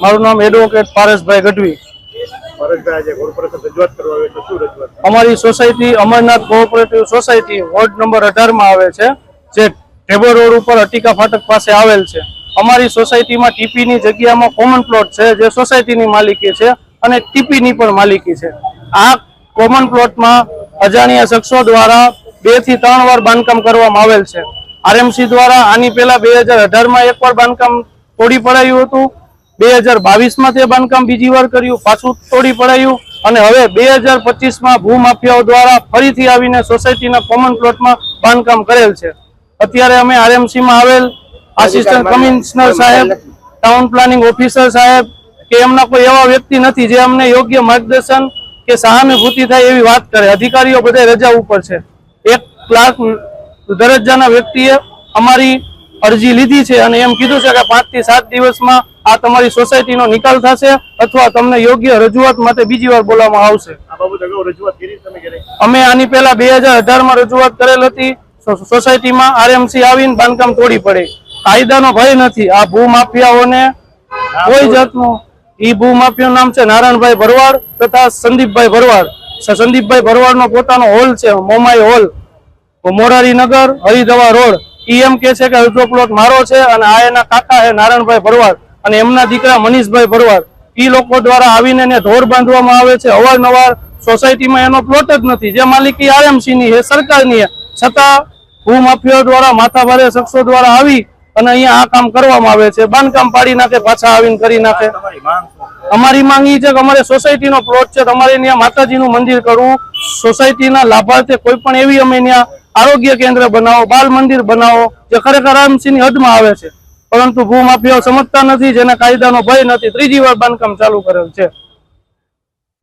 મારું નામ એડવોકેટ પારસભાઈ ગઢવી। અમારી society Amarnath cooperative society ward number 18 માં આવે છે, જે ઢેબો રોડ ઉપર અટીકા ફાટક પાસે આવેલ છે। અમારી સોસાયટીમાં ટીપી ની જગ્યામાં કોમન પ્લોટ છે, જે સોસાયટીની માલિકી છે અને ટીપી ની પણ માલિકી છે। આ કોમન પ્લોટમાં અજાણ્યા શખ્સો દ્વારા 2 થી 3 વાર બાંધકામ કરવામાં આવેલ છે। આરએમસી દ્વારા આની પહેલા 2018 માં એકવાર બાંધકામ તોડી પડાયું હતું, 2022 માં તે બાંધકામ બીજી વાર કર્યું, પાછું તોડી પડાયું અને હવે 2025 માં ભૂમાફિયાઓ દ્વારા ફરીથી આવીને સોસાયટીના કોમન પ્લોટમાં બાંધકામ કરેલ છે। અત્યારે અમે આરએમસી માં આવેલ આસિસ્ટન્ટ કમિશનર સાહેબ, ટાઉન પ્લાનિંગ ઓફિસર સાહેબ કે એમના કોઈ એવા વ્યક્તિ નથી જે અમને યોગ્ય માર્ગદર્શન કે સહાનુભૂતિ થાય એવી વાત કરે। અધિકારીઓ બધા રજા ઉપર છે। 1 લાખ દરજ્જાના વ્યક્તિએ અમારી અરજી લીધી છે અને એમ કીધું છે કે 5 થી 7 દિવસમાં આ તમારી સોસાયટીનો નિકાલ થશે અથવા તમને યોગ્ય રજૂઆત માટે બીજી વાર બોલાવવામાં આવશે। અમે આની પહેલા 2018 માં રજૂઆત કરેલ હતી। સોસાયટીમાં આરએમસી આવીને બાંધકામ તોડી પડે। કાયદાનો ભય નથી। આ ભૂમાફિયાઓને કોઈ જાતનું ભૂમાફિયાનું નામ છે નારાયણભાઈ ભરવાડ તથા સંદીપભાઈ ભરવાડ। સંદીપભાઈ ભરવાડનો પોતાનો હોલ છે, મોમાઈ હોલ, મોરારીનગર, હરિદવા રોડ। એમ કે છે કે અડધો પ્લોટ મારો છે અને આ એના કાકા છે નારાયણભાઈ ભરવાડ અને એમના દીકરા મનીષભાઈ ભરવાડ। એ લોકો દ્વારા આવીને એને ઢોર બાંધવામાં આવે છે અવારનવાર। સોસાયટીમાં એનો પ્લોટ જ નથી, જે માલિકી આરએમસી ની છે, સરકારની છે, છતાં ભૂમાફિયાઓ દ્વારા માથાભારે શખ્સો દ્વારા આવી અને અહીંયા આ કામ કરવામાં આવે છે। બાંધકામ પાડી નાખે, પાછા આવીને કરી નાખે। અમારી માંગ એ છે કે અમારે સોસાયટીનો પ્લોટ છે, તમારે ત્યાં માતાજીનું મંદિર કરવું, સોસાયટીના લાભાર્થે કોઈ પણ એવી અમે ત્યાં આરોગ્ય કેન્દ્ર બનાવો, બાલ મંદિર બનાવો, જે ખરેખર આરએમસીની હદમાં આવે છે, પરંતુ ભૂમાફિયાઓ સમજતા નથી, જેને કાયદાનો ભય નથી, ત્રીજી વાર બાંધકામ ચાલુ કરેલ છે।